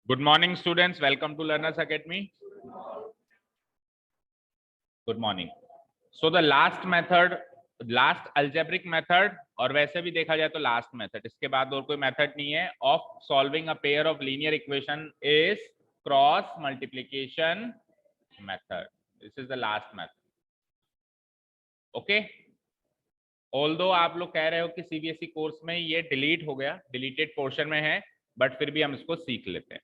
Good morning, students. Welcome to Learners Academy. Good morning. So the last method, last algebraic method, और वैसे भी देखा जाए तो last method, इसके बाद और कोई method नहीं है of solving a pair of linear equation is cross multiplication method. This is the last method. Okay. Although आप लोग कह रहे हो कि सीबीएसई कोर्स में ये डिलीट हो गया, डिलीटेड पोर्शन में है, बट फिर भी हम इसको सीख लेते हैं.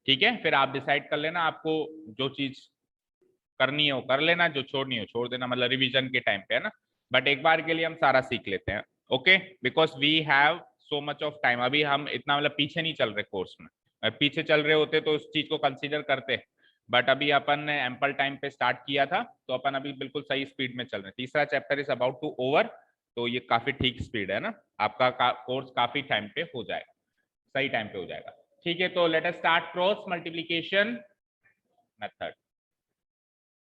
ठीक है, फिर आप डिसाइड कर लेना आपको जो चीज करनी है वो कर लेना, जो छोड़नी है छोड़ देना, मतलब रिवीजन के टाइम पे, है ना. बट एक बार के लिए हम सारा सीख लेते हैं. Okay, because we have so much of time. अभी हम इतना मतलब पीछे नहीं चल रहे कोर्स में. पीछे चल रहे होते तो उस चीज को कंसीडर करते, बट अभी अपन ने एम्पल टाइम पे स्टार्ट किया था, तो अपन अभी बिल्कुल सही स्पीड में चल रहे हैं. तीसरा chapter is about to over, तो ये काफी ठीक स्पीड है ना. आपका कोर्स काफी टाइम पे हो जाएगा, सही टाइम पे हो जाएगा. ठीक है, तो let us start cross multiplication method.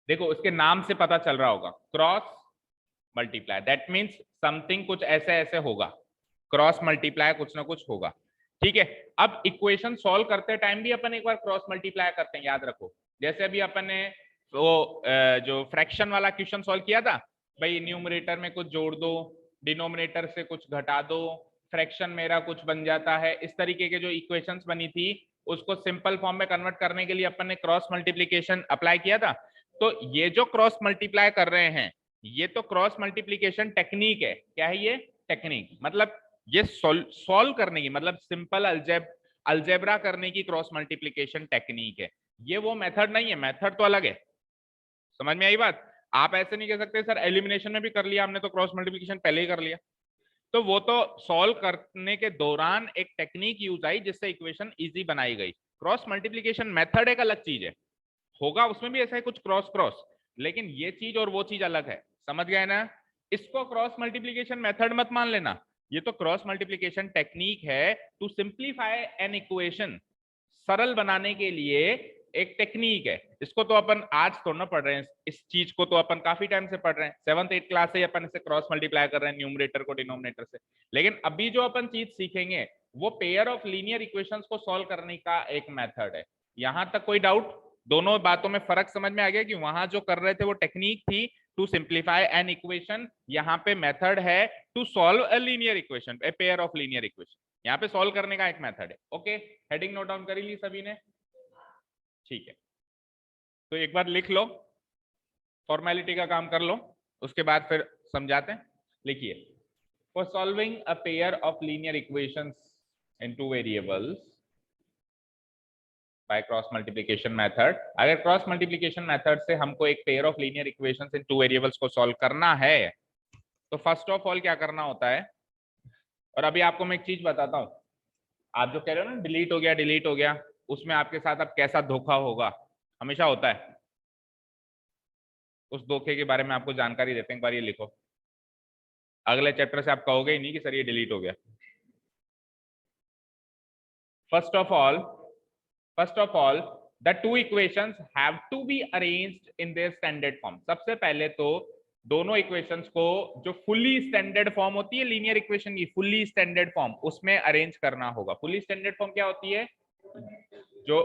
देखो उसके नाम से पता चल रहा होगा, cross multiply, that means something कुछ ऐसे ऐसे होगा. क्रॉस मल्टीप्लाई कुछ ना कुछ होगा. ठीक है, अब इक्वेशन सॉल्व करते टाइम भी अपन एक बार क्रॉस मल्टीप्लाई करते हैं, याद रखो. जैसे अभी अपन ने वो जो फ्रैक्शन वाला क्वेश्चन सॉल्व किया था, भाई न्यूमरेटर में कुछ जोड़ दो, डिनोमिनेटर से कुछ घटा दो, फ्रैक्शन मेरा कुछ बन जाता है. इस तरीके के जो इक्वेशंस बनी थी उसको सिंपल फॉर्म में कन्वर्ट करने के लिए अपन ने क्रॉस मल्टीप्लिकेशन अप्लाई किया था. तो ये जो क्रॉस मल्टीप्लाई कर रहे हैं, ये तो क्रॉस मल्टीप्लिकेशन टेक्निक है. क्या है ये? टेक्निक. मतलब ये सॉल्व करने की, मतलब सिंपल अलजेब्रा करने की क्रॉस मल्टीप्लिकेशन टेक्निक है. ये वो मेथड नहीं है, मेथड तो अलग है. समझ में आई बात? आप ऐसे नहीं कह सकते सर एलिमिनेशन में भी कर लिया हमने तो क्रॉस मल्टीप्लिकेशन पहले ही कर लिया. तो वो तो सॉल्व करने के दौरान एक टेक्निक यूज आई जिससे इक्वेशन इजी बनाई गई. क्रॉस मल्टीप्लिकेशन मेथड एक अलग चीज है, होगा उसमें भी ऐसा है कुछ क्रॉस क्रॉस, लेकिन ये चीज और वो चीज अलग है. समझ गए ना? इसको क्रॉस मल्टीप्लिकेशन मेथड मत मान लेना, ये तो क्रॉस मल्टीप्लिकेशन टेक्निक है टू सिंप्लीफाई एन इक्वेशन. सरल बनाने के लिए एक टेक्निक है. इसको तो अपन आज तो ना पढ़ रहे हैं, इस चीज को तो अपन काफी टाइम से पढ़ रहे हैं. 7th 8th क्लास से अपन इसे क्रॉस मल्टीप्लाई कर रहे हैं न्यूमरेटर को डिनोमिनेटर से. लेकिन अभी जो अपन चीज सीखेंगे वो पेयर ऑफ लीनियर इक्वेशंस को सॉल्व करने का एक मेथड है. यहां तक कोई डाउट? दोनों बातों में फर्क समझ में आ गया कि वहां जो कर रहे थे वो टेक्निक थी टू सिंप्लीफाई एन इक्वेशन, यहाँ पे मेथड है to solve a linear equation, a pair of linear equation. यहाँ पे सॉल्व करने का एक मेथड है. ओके, हेडिंग नोट डाउन करी ली सभी ने? ठीक है, तो एक बार लिख लो, फॉर्मेलिटी का काम कर लो, उसके बाद फिर समझाते हैं. लिखिए, for solving a pair of linear equations in two variables by cross multiplication method. अगर क्रॉस मल्टीप्लिकेशन मेथड से हमको एक pair of linear equations in two variables को सॉल्व करना है, तो फर्स्ट ऑफ ऑल क्या करना होता है. और अभी आपको मैं एक चीज बताता हूं, आप जो कह रहे हो ना डिलीट हो गया डिलीट हो गया, उसमें आपके साथ अब कैसा धोखा होगा, हमेशा होता है. उस धोखे के बारे में आपको जानकारी देते हैं. एक बार ये लिखो, अगले चैप्टर से आप कहोगे ही नहीं कि सर ये डिलीट हो गया. First of all the two equations have to be arranged in their standard form. सबसे पहले तो दोनों इक्वेशंस को जो फुली स्टैंडर्ड फॉर्म होती है लीनियर इक्वेशन की, फुली स्टैंडर्ड फॉर्म, उसमें अरेंज करना होगा. फुली स्टैंडर्ड फॉर्म क्या होती है? जो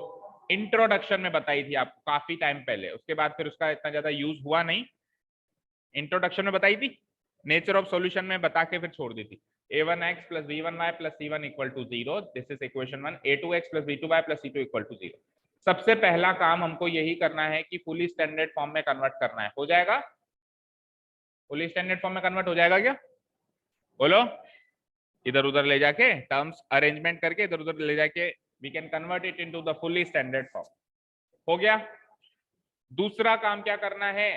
इंट्रोडक्शन में बताई थी आपको काफी टाइम पहले, उसके बाद फिर उसका इतना ज्यादा यूज हुआ नहीं. इंट्रोडक्शन में बताई थी, नेचर ऑफ सॉल्यूशन में बता के फिर छोड़ दी थी. a1x plus b1y plus c1 equal to 0. This is equation 1. a2x plus b2y plus c2 equal to 0. सबसे पहला काम हमको यही करना है कि फुली स्टैंडर्ड फॉर्म में कन्वर्ट करना है. हो जाएगा? फुली स्टैंडर्ड फॉर्म में कन्वर्ट हो जाएगा क्या? बोलो. इधर उधर ले जाके टर्म्स अरेंजमेंट करके इधर उधर ले जाके we can convert it into the fully standard form. हो गया. दूसरा काम क्या करना है,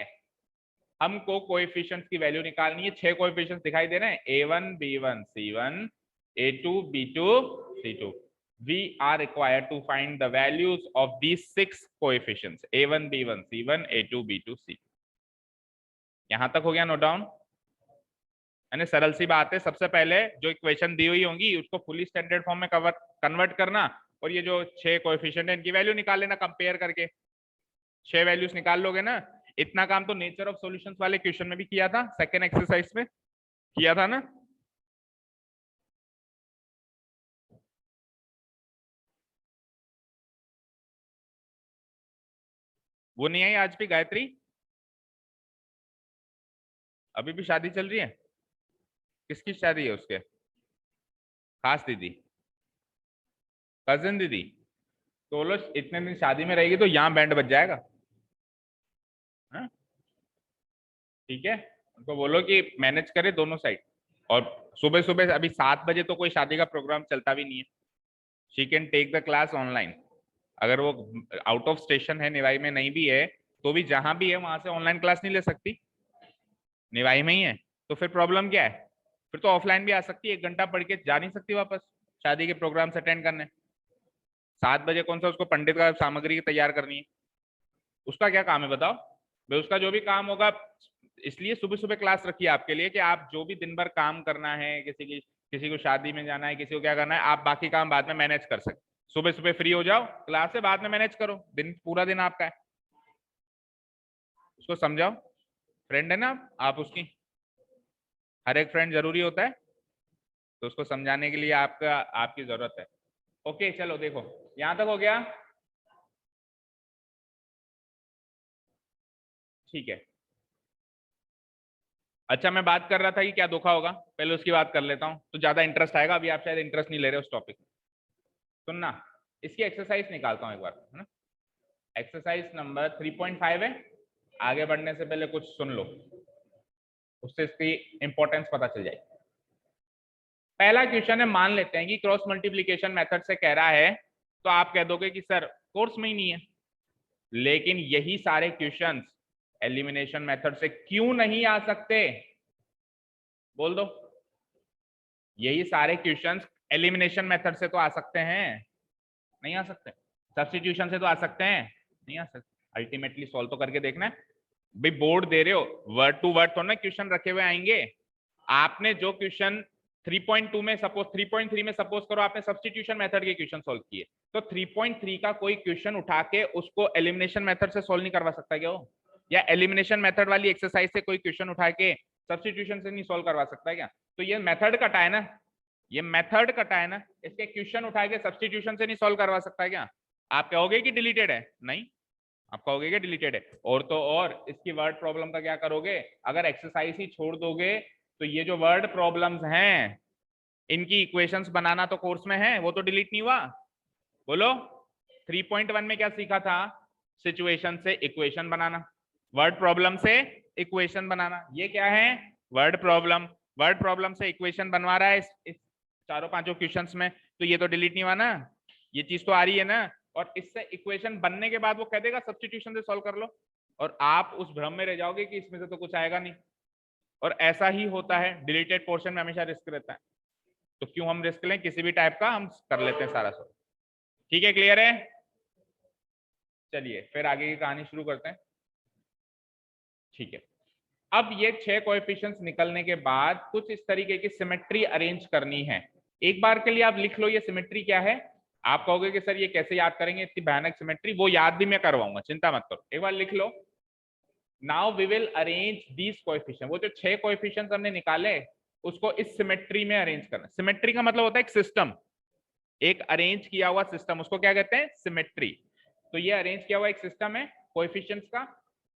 हमको कोएफिशिएंट्स की वैल्यू निकालनी है. 6 कोएफिशिएंट्स दिखाई दे रहे हैं, a1 b1 c1 a2 b2 c2. we are required to find the values of these 6 coefficients a1 b1 c1 a2 b2 c2. यहां तक हो गया नोट डाउन? यानी सरल सी बात है, सबसे पहले जो इक्वेशन दी हुई होंगी उसको फुली स्टैंडर्ड फॉर्म में कन्वर्ट करना, और ये जो 6 कोएफिशिएंट है इनकी वैल्यू निकाल लेना. कंपेयर करके 6 वैल्यूज निकाल लोगे ना. इतना काम तो नेचर ऑफ सॉल्यूशंस वाले क्वेश्चन में भी किया था, सेकंड एक्सरसाइज में किया था ना. वो नहीं आई आज भी गायत्री? अभी भी शादी चल रही है? किसकी शादी है उसके? खास दीदी, कजन दीदी? तो बोलो इतने दिन शादी में रहेगी तो यहाँ बैंड बज जाएगा। हाँ? ठीक है, उनको बोलो कि मैनेज करे दोनों साइड। और सुबह सुबह अभी 7 बजे तो कोई शादी का प्रोग्राम चलता भी नहीं है। She can take the class online. अगर वो आउट ऑफ स्टेशन है, निवाई में नहीं भी है, तो भी जहां भी है वहां से ऑनलाइन क्लास नहीं ले सकती? निवाई में ही है तो फिर प्रॉब्लम क्या है? फिर तो ऑफलाइन भी आ सकती है, 1 घंटा पढ़ के जा नहीं सकती वापस शादी के प्रोग्राम अटेंड करने? 7 बजे कौन सा उसको पंडित का सामग्री तैयार करनी है? उसका क्या काम है बताओ? भाई उसका जो भी काम होगा, इसलिए सुबह सुबह क्लास रखी है आपके लिए कि आप जो भी दिन भर काम करना है, किसी को शादी में जाना है, किसी को क्या करना है, आप बाकी काम बाद में मैनेज कर सकते। सुबह सुबह फ्री हो जाओ, क्लास से बाद में मैनेज करो, दिन पूरा दिन आपका है। उसको समझाओ, फ्रेंड है ना आप उसकी, हर एक फ्रेंड जरूरी होता है, तो उसको समझाने के लिए आपकी जरूरत है। ओके चलो देखो, यहां तक हो गया? ठीक है। अच्छा मैं बात कर रहा था कि क्या धोखा होगा, पहले उसकी बात कर लेता हूँ तो ज्यादा इंटरेस्ट आएगा। अभी आप शायद इंटरेस्ट नहीं ले रहे उस टॉपिक में। सुनना, इसकी एक्सरसाइज निकालता हूँ एक बार, है ना। एक्सरसाइज नंबर 3.5 है। आगे बढ़ने से पहले कुछ सुन लो, उससे इसकी इंपॉर्टेंस पता चल जाएगी। पहला क्वेश्चन है, मान लेते हैं कि क्रॉस मल्टीप्लीकेशन मेथड से कह रहा है, तो आप कह दोगे कि सर कोर्स में ही नहीं है। लेकिन यही सारे क्वेश्चंस एलिमिनेशन मेथड से क्यों नहीं आ सकते? बोल दो। यही सारे क्वेश्चंस एलिमिनेशन मेथड से तो आ सकते हैं, नहीं आ सकते? सब्स्टिट्यूशन से तो आ सकते हैं, नहीं आ सकते? अल्टीमेटली सॉल्व तो करके देखना है भाई। बोर्ड दे रहे हो, वर्ड टू वर्ड तो ना क्वेश्चन रखे हुए आएंगे। आपने जो क्वेश्चन 3.2 में, सपोज 3.3 में सपोज करो आपने सब्स्टिट्यूशन मेथड के क्वेश्चन सॉल्व किए, तो 3.3 का कोई क्वेश्चन उठा के उसको एलिमिनेशन मेथड से सॉल्व नहीं करवा सकता क्या वो? या एलिमिनेशन मेथड वाली एक्सरसाइज से कोई क्वेश्चन उठा के सब्स्टिट्यूशन से नहीं सॉल्व करवा सकता क्या? तो ये मेथड कटा है ना, ये मेथड कटा है ना, इसके क्वेश्चन उठा के सब्स्टिट्यूशन से नहीं सॉल्व करवा सकता क्या? आप कहोगे कि डिलीटेड है? नहीं, आप कहोगे कि डिलीटेड है। और तो और इसकी वर्ड प्रॉब्लम का क्या करोगे? अगर एक्सरसाइज ही छोड़ दोगे तो ये जो वर्ड प्रॉब्लम्स हैं, इनकी इक्वेशंस बनाना तो कोर्स में है, वो तो डिलीट नहीं हुआ। बोलो, 3.1 में क्या सीखा था? सिचुएशन से इक्वेशन बनाना, वर्ड प्रॉब्लम से इक्वेशन बनाना। ये क्या है? Word problem. वर्ड प्रॉब्लम से इक्वेशन बनवा रहा है इस चारों पांचों क्वेश्चंस में, तो ये तो डिलीट नहीं हुआ ना, ये चीज तो आ रही है ना। और इससे इक्वेशन बनने के बाद वो कह देगा सब्स्टिट्यूशन से सॉल्व कर लो, और आप उस भ्रम में रह जाओगे कि इसमें से तो कुछ आएगा नहीं। और ऐसा ही होता है, डिलीटेड पोर्शन में हमेशा रिस्क रहता है, तो क्यों हम रिस्क लें? किसी भी टाइप का हम कर लेते हैं सारा सॉल्व। ठीक है, क्लियर है? चलिए फिर आगे की कहानी शुरू करते हैं। ठीक है, अब ये 6 कोएफिशिएंट्स निकलने के बाद कुछ इस तरीके की सिमेट्री अरेंज करनी है। एक बार के लिए आप लिख लो ये सिमेट्री क्या है। आप कहोगे कि सर ये कैसे याद करेंगे इतनी भयानक सिमेट्री? वो याद भी मैं करवाऊंगा, चिंता मत करो, एक बार लिख लो। Now we will arrange these coefficient. वो जो 6 कोएफिशिएंट्स हमने निकाले उसको इस सिमेट्री में अरेंज करना। सिमेट्री का मतलब होता है एक सिस्टम, एक अरेंज किया हुआ सिस्टम, उसको क्या कहते हैं? सिमेट्री। तो ये अरेंज किया हुआ एक सिस्टम है कोएफिशिएंट्स का,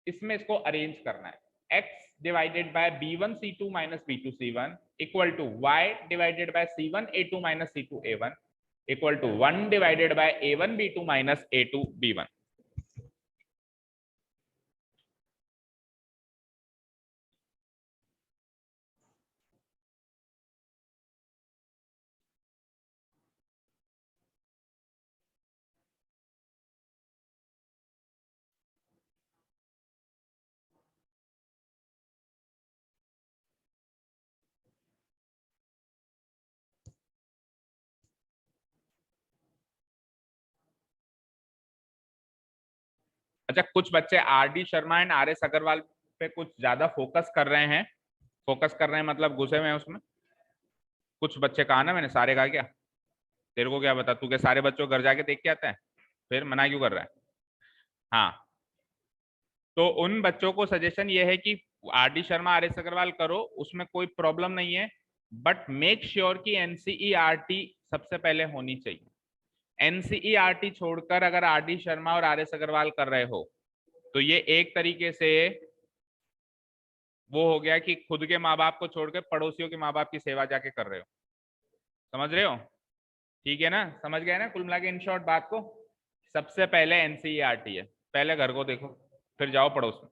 इसमें इसको अरेंज करना है। x divided by b1 c2 minus b2 c1 equal to y divided by c1 a2 minus c2 a1 equal to 1 divided by a1 b2 minus a2 b1। अच्छा, कुछ बच्चे R D Sharma and R S Agarwal पे कुछ ज्यादा focus कर रहे हैं। Focus कर रहे हैं मतलब घुसे हुए हैं उसमें। कुछ बच्चे कहा ना मैंने, सारे कहा क्या? तेरे को क्या बता, तू के सारे बच्चों को घर जाके देख के आता है, फिर मना क्यों कर रहा है? हाँ, तो उन बच्चों को सजेशन ये है कि R D Sharma R S Agarwal करो, उसमें कोई प्रॉब्लम नहीं है, बट मेक श्योर कि एनसीईआरटी सबसे पहले होनी चाहिए। एनसीईआरटी छोड़कर अगर आर डी शर्मा और आर एस अग्रवाल कर रहे हो तो ये एक तरीके से वो हो गया कि खुद के माँ बाप को छोड़कर पड़ोसियों के माँ बाप की सेवा जाके कर रहे हो। समझ रहे हो? ठीक है ना, समझ गए ना कुल मिला के इन शॉर्ट बात को। सबसे पहले एनसीईआरटी है, पहले घर को देखो फिर जाओ पड़ोस में।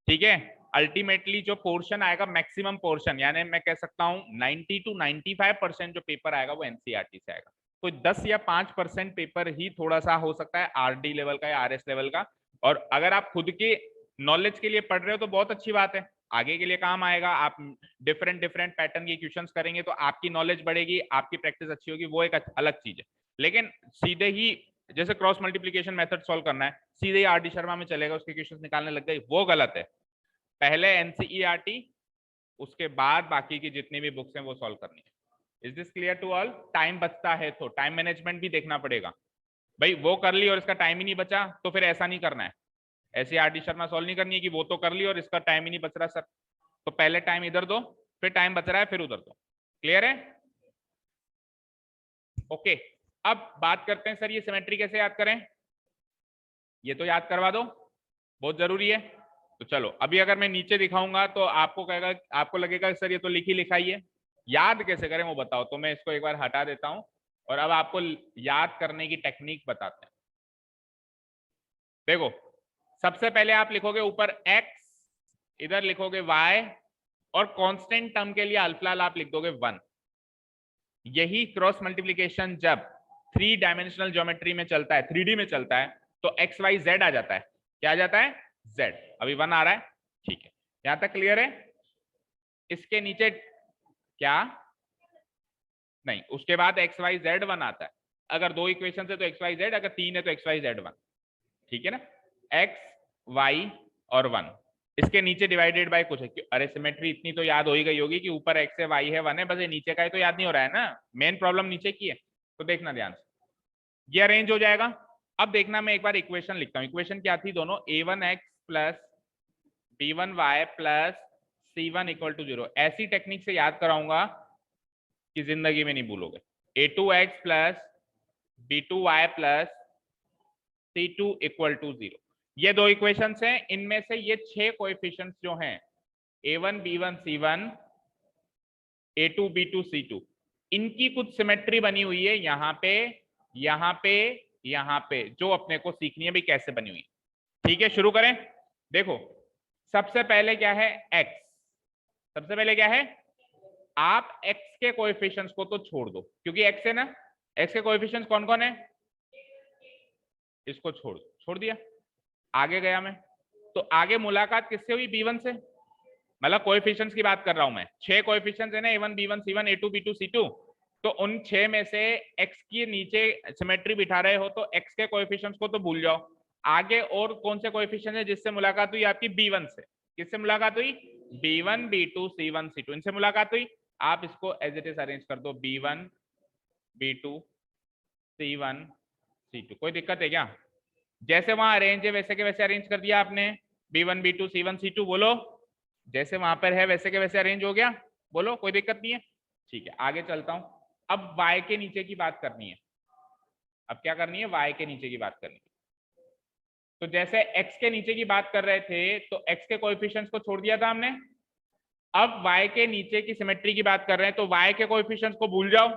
ठीक है, अल्टीमेटली जो पोर्शन आएगा मैक्सिमम पोर्शन, यानी मैं कह सकता हूं 90 to 95% जो पेपर आएगा वो एनसीईआरटी से आएगा। तो 10 या 5% पेपर ही थोड़ा सा हो सकता है आरडी लेवल का या आरएस लेवल का। और अगर आप खुद के नॉलेज के लिए पढ़ रहे हो तो बहुत अच्छी बात है, आगे के लिए काम आएगा। आप डिफरेंट डिफरेंट पैटर्न के क्वेश्चंस करेंगे तो आपकी नॉलेज बढ़ेगी, आपकी प्रैक्टिस अच्छी होगी, वो एक अलग चीज है। लेकिन सीधे ही जैसे क्रॉस मल्टीप्लीकेशन मेथड सॉल्व करना है, सीधे ही आरडी शर्मा में चलेगा, उसके क्वेश्चंस निकालने लग गए, वो गलत है। पहले एनसीईआरटी, उसके बाद बाकी की जितनी भी बुक्स हैं वो सॉल्व करनी है। Is this clear to all? Time बचता है तो टाइम मैनेजमेंट भी देखना पड़ेगा भाई। वो कर ली और इसका टाइम ही नहीं बचा तो फिर ऐसा नहीं करना है, ऐसे आरडी शर्मा सॉल्व नहीं करनी है कि वो तो कर ली और इसका टाइम ही नहीं बच रहा सर। तो पहले टाइम इधर दो, फिर टाइम बच रहा है फिर उधर दो। क्लियर है? ओके, अब बात करते हैं सर ये सिमेट्री कैसे याद करें। ये तो याद करवा दो, बहुत जरूरी है। तो चलो अभी अगर मैं नीचे दिखाऊंगा तो आपको कहेगा, आपको लगेगा सर ये तो लिखी लिखाई है, याद कैसे करें वो बताओ। तो मैं इसको एक बार हटा देता हूं और अब आपको याद करने की टेक्निक बताते हैं। देखो, सबसे पहले आप लिखोगे ऊपर x, इधर लिखोगे y, और कांस्टेंट टर्म के लिए अल्फलाल आप लिख दोगे 1। यही क्रॉस मल्टीप्लीकेशन जब 3 डायमेंशनल ज्योमेट्री में चलता है, 3D में चलता है, तो एक्स वाई जेड आ जाता है। क्या आ जाता है? z। अभी 1 आ रहा है, ठीक है, यहां तक क्लियर है? इसके नीचे क्या नहीं, उसके बाद एक्स वाई जेड 1 आता है। अगर 2 इक्वेशन है तो एक्स वाई जेड, अगर 3 है तो एक्स वाई जेड 1। ठीक है ना, एक्स वाई और 1, इसके नीचे डिवाइडेड बाय कुछ है। अरे सिमेट्री इतनी तो याद हो ही गई होगी कि ऊपर एक्स है वाई है 1 है, बस ये नीचे का है तो याद नहीं हो रहा है ना, मेन प्रॉब्लम नीचे की है। तो देखना ध्यान से, ये अरेंज हो जाएगा। अब देखना, मैं एक बार इक्वेशन लिखता हूं। इक्वेशन क्या थी दोनों? a1x plus b1y plus c1 equal to 0। ऐसी टेक्निक से याद कराऊंगा कि जिंदगी में नहीं भूलोगे। a2x plus b2y plus c2 equal to 0, ये 2 इक्वेशंस हैं। इनमें से ये 6 कोएफिशिएंट्स जो हैं a1 b1 c1 a2 b2 c2, इनकी कुछ सिमेट्री बनी हुई है यहाँ पे, यहाँ पे, यहाँ पे, जो अपने को सीखनी है भी कैसे बनी हुई। ठीक है, शुरू करें। देखो, सबसे पहले क्या है? x। सबसे पहले क्या है? आप x के कोएफिशिएंट्स को तो छोड़ दो, क्योंकि x है ना, x के कोएफिशिएंट्स कौन कौन है? इसको छोड़ दो, छोड़ दिया। आगे गया मैं, तो आगे मुलाकात किससे हुई? b1 से, मतलब कोएफिशिएंट्स की बात कर रहा हूं मैं। 6 कोएफिशिएंट्स है ना, a1 b1 c1 a2 b2 c2। तो उन 6 में से x के नीचे सिमेट्री बिठा रहे हो तो x के कोएफिशिएंट्स को तो भूल जाओ। आगे और कौन से कोएफिशिएंट है जिससे मुलाकात हुई आपकी? b1 से। किससे मुलाकात हुई? b1 b2 c1 c2, इनसे मुलाकात हुई। आप इसको एज इट इज अरेंज कर दो, b1 b2 c1 c2। कोई दिक्कत है क्या? जैसे वहां अरेंज है वैसे के वैसे अरेंज कर दिया आपने, b1 b2 c1 c2। बोलो, जैसे वहां पर है वैसे के वैसे अरेंज हो गया? बोलो, कोई दिक्कत नहीं है? ठीक है, आगे चलता हूं। अब y के नीचे की बात करनी है। अब क्या करनी है? y के नीचे की बात करनी है। तो जैसे x के नीचे की बात कर रहे थे तो x के कोएफिशिएंट्स को छोड़ दिया था हमने। अब y के नीचे की सिमेट्री की बात कर रहे हैं तो y के कोएफिशिएंट्स को भूल जाओ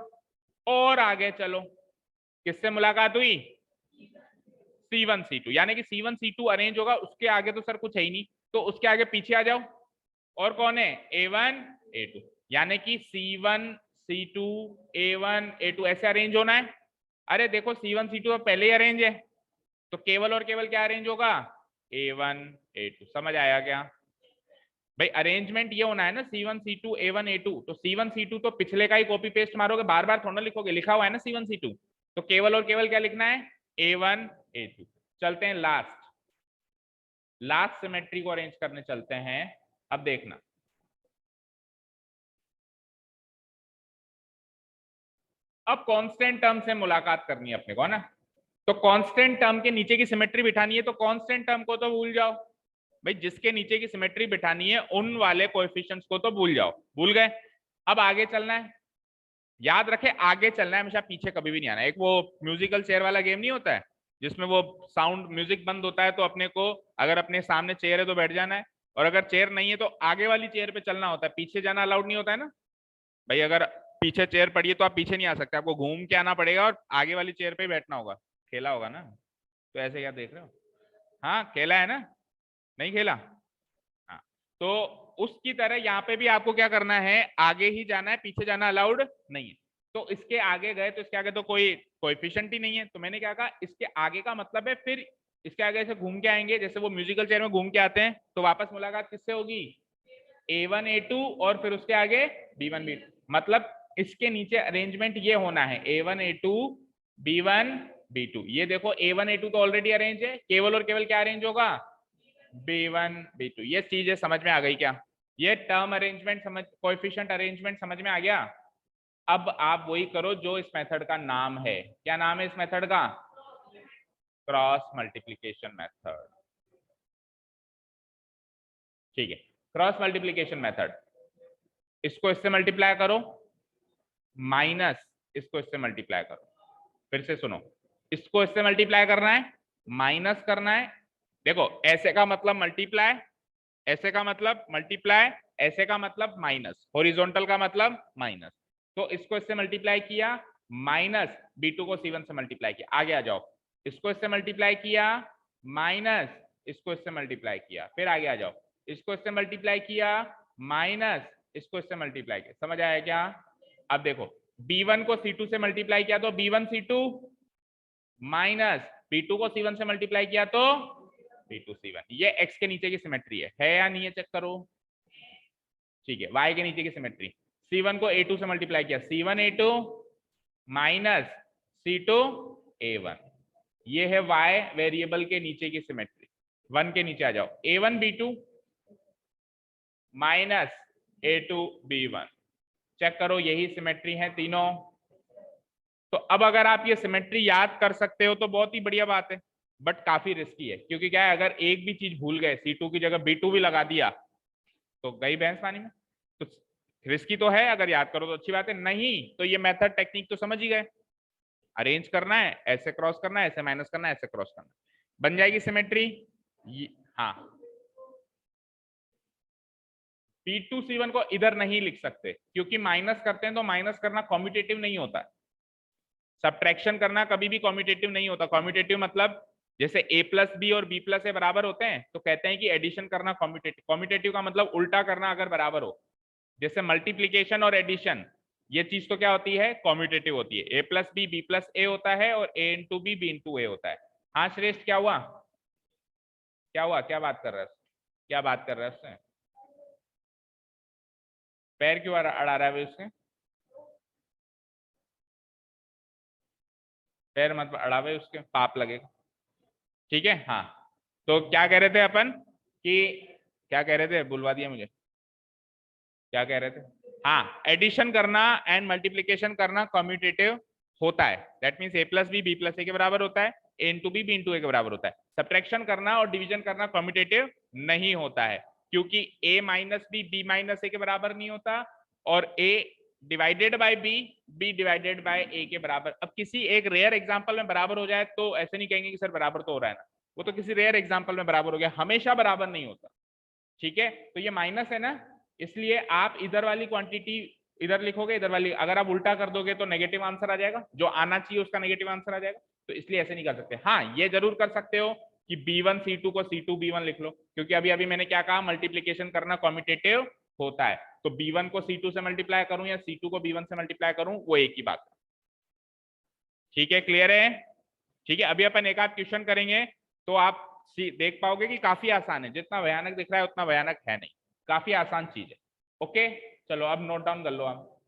और आगे चलो। किससे मुलाकात हुई? c1 c2, यानी कि c1 c2 अरेंज होगा, उसके आगे तो सर कुछ है ही नहीं, तो उसके आगे पीछे आ जाओ। और कौन है? a1 a2, यानी कि c1 c2 a1 a2 ऐसे अरेंज होना है। अरे देखो, c1 c2 तो पहले ही अरेंज है, तो केवल और केवल क्या अरेंज होगा? a1 a2। समझ आया क्या भाई? अरेंजमेंट ये होना है ना, c1 c2 a1 a2। तो c1 c2 तो पिछले का ही कॉपी पेस्ट मारोगे, बार बार थोड़ा लिखोगे, लिखा हुआ है ना c1 c2। तो केवल और केवल क्या लिखना है? a1 a2। चलते हैं लास्ट सिमेट्री को अरेंज करने चलते हैं। अब देखना, अब कांस्टेंट टर्म से मुलाकात करनी है अपने को, है ना। तो कांस्टेंट टर्म के नीचे की सिमेट्री बिठानी है, तो कांस्टेंट टर्म को तो भूल जाओ भाई, जिसके नीचे की सिमेट्री बिठानी है उन वाले कोएफिशिएंट्स को तो भूल जाओ। भूल गए? अब आगे चलना है। याद रखे, आगे चलना है हमेशा, पीछे कभी भी नहीं आना है। एक वो म्यूजिकल चेयर वाला गेम नहीं होता है, जिसमें वो साउंड म्यूजिक बंद होता है, तो अपने को अगर अपने सामने चेयर है तो बैठ जाना है, और अगर चेयर नहीं है तो आगे वाली चेयर पे चलना होता है, पीछे जाना अलाउड नहीं होता है ना भाई। अगर पीछे चेयर पड़ी है तो आप पीछे नहीं आ सकते, आपको घूम के आना पड़ेगा और आगे वाली चेयर पे ही बैठना होगा। खेला होगा ना, तो ऐसे क्या देख रहे हो? हाँ खेला है ना, नहीं खेला? हाँ, तो उसकी तरह यहाँ पे भी आपको क्या करना है, आगे ही जाना है, पीछे जाना अलाउड नहीं है। तो इसके आगे गए तो इसके आगे तो कोई कोएफिशिएंट ही नहीं है, तो मैंने क्या कहा, इसके आगे का मतलब है फिर इसके आगे से घूम के आएंगे, जैसे वो म्यूजिकल चेयर में घूम के आते हैं, तो वापस मुलाकात किससे होगी, A1 A2 और फिर उसके आगे B1 B2। मतलब इसके नीचे अरेंजमेंट ये होना है A1 A2 B1 B2। ये देखो A1 A2 तो ऑलरेडी अरेंज है, केवल और केवल क्या अरेंज होगा, B1 B2। ये चीजें समझ में आ गई क्या? ये टर्म अरेंजमेंट समझ, कोएफिशिएंट अरेंजमेंट समझ में आ गया? अब आप वही करो जो इस मेथड का नाम है। क्या नाम है इस मेथड का? Cross multiplication method. ठीक है, क्रॉस मल्टीप्लिकेशन मेथड। इसको इससे मल्टीप्लाई करो, माइनस इसको इससे मल्टीप्लाई करो। फिर से सुनो, इसको इससे मल्टीप्लाई करना है, माइनस करना है। देखो ऐसे का मतलब मल्टीप्लाई, ऐसे का मतलब मल्टीप्लाई, ऐसे का मतलब माइनस, हॉरिजॉन्टल का मतलब माइनस। तो इसको इससे मल्टीप्लाई किया, माइनस B2 को C1 से मल्टीप्लाई किया, आगे आ जाओ। इसको इससे मल्टीप्लाई किया, माइनस इसको इससे मल्टीप्लाई किया, फिर आगे आ जाओ। इसको इससे मल्टीप्लाई किया, माइनस इसको इससे मल्टीप्लाई किया। समझ आया क्या? अब देखो, B1 को C2 से मल्टीप्लाई किया तो B1 C2, माइनस B2 को C1 से मल्टीप्लाई किया तो B2 C1। ये x के नीचे की सिमेट्री है या नहीं है, चेक करो। ठीक है, y के नीचे की सिमेट्री। C1 को A2 से मल्टीप्लाई किया, C1 A2 minus C2 A1। ये है y वेरिएबल के नीचे की सिमेट्री। 1 के नीचे आ जाओ, A1 B2 minus A2 B1। Check करो, यही सिमेट्री है तीनों। तो अब अगर आप ये सिमेट्री याद कर सकते हो तो बहुत ही बढ़िया बात है, बट काफी रिस्की है, क्योंकि क्या है, अगर एक भी चीज भूल गए, C2 की जगह B2 भी लगा दिया तो गई भैंस पानी में। तो रिस्की तो है, अगर याद करो तो अच्छी बात है, नहीं तो ये मेथड टेक्निक तो समझ ही गए। अरेंज करना है, ऐसे क्रॉस करना है, ऐसे माइनस करना है, ऐसे क्रॉस करना है, बन जाएगी सिमेट्री। हाँ, P2 C1 को इधर नहीं लिख सकते, क्योंकि माइनस करते हैं तो माइनस करना कॉम्यूटेटिव नहीं होता है, सब्ट्रैक्शन करना कभी भी कॉम्यूटेटिव नहीं होता। कॉम्यूटेटिव मतलब जैसे a प्लस बी और b प्लस ए बराबर होते हैं, तो कहते हैं कि एडिशन करना कॉम्यूटेटिव। कॉम्यूटेटिव का मतलब उल्टा करना अगर बराबर हो, जैसे मल्टीप्लीकेशन और एडिशन, ये चीज तो क्या होती है, कॉम्यूटेटिव होती है। a प्लस बी प्लस ए होता है और a इंटू बी इंटू ए होता है। हाँ श्रेष्ठ, क्या हुआ, क्या हुआ, क्या बात कर रहा है, क्या बात कर रहा है उससे? पैर क्यों अड़ा रहा है उसके? पैर मत अड़ावे उसके, पाप लगेगा। ठीक है, हाँ। तो क्या कह रहे थे अपन कि, क्या कह रहे थे, बुलवा दिया मुझे, क्या कह रहे थे? हाँ, एडिशन करना एंड मल्टीप्लीकेशन करना कम्यूटेटिव होता है। That means a plus B plus A के बराबर होता है, a into B into A के बराबर होता है। सब्ट्रैक्शन करना और डिवीजन करना कम्यूटेटिव नहीं होता है, क्योंकि a minus B minus A के बराबर नहीं होता, और a divided by B divided by A के बराबर। अब किसी एक रेयर एग्जांपल में बराबर हो जाए तो ऐसे नहीं कहेंगे कि सर बराबर तो हो रहा है ना, वो तो किसी रेयर एग्जांपल में बराबर हो गया, हमेशा बराबर नहीं होता। ठीक है, तो ये माइनस है ना, इसलिए आप इधर वाली क्वांटिटी इधर लिखोगे, इधर वाली अगर आप उल्टा कर दोगे तो नेगेटिव आंसर आ जाएगा, जो आना चाहिए उसका नेगेटिव आंसर आ जाएगा। तो इसलिए ऐसे नहीं कर सकते। हाँ, ये जरूर कर सकते हो कि B1 C2 को C2 B1 लिख लो, क्योंकि अभी अभी मैंने क्या कहा, मल्टीप्लीकेशन करना कॉम्यूटेटिव होता है। तो B1 को C2 से मल्टीप्लाई करूं या C2 को B1 से मल्टीप्लाई करूं, वो एक ही बात है। ठीक है, क्लियर है? ठीक है, अभी अपन एक आध क्वेश्चन करेंगे तो आप देख पाओगे कि काफी आसान है, जितना भयानक दिख रहा है उतना भयानक है नहीं, काफी आसान चीज है। ओके, चलो अब नोट डाउन कर लो आप।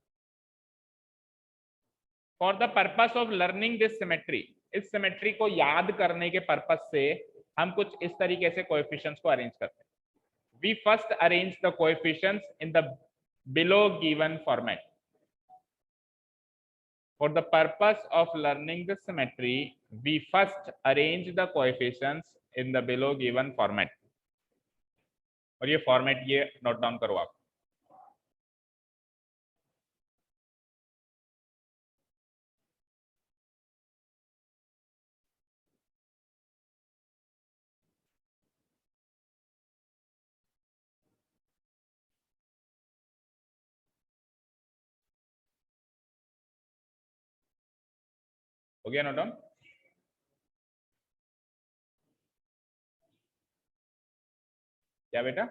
For the purpose of learning this symmetry, इस सिमेट्री को याद करने के पर्पस से हम कुछ इस तरीके से कोएफिशिएंट्स को अरेंज करते हैं। We first arrange the coefficients in the below given format. For the purpose of learning the symmetry, we first arrange the coefficients in the below given format. और ये फॉर्मेट ये नोट डाउन करो आप। हो गया note down? क्या बेटा?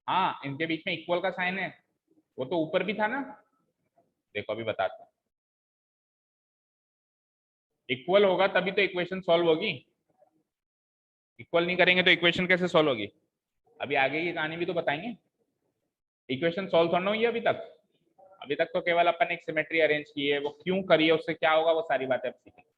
हाँ, इनके बीच में इक्वल का साइन है, वो तो ऊपर भी था ना। देखो अभी बताता हूँ, इक्वल होगा तभी तो इक्वेशन सॉल्व होगी, इक्वल नहीं करेंगे तो इक्वेशन कैसे सॉल्व होगी? अभी आगे की कहानी भी तो बताएंगे। इक्वेशन सॉल्व थोड़ा ना हुई है अभी तक, अभी तक तो केवल अपन एक सिमेट्री अरेंज की है, वो क्यों करी है, उससे क्या होगा, वो सारी बातें अब सीखेंगे।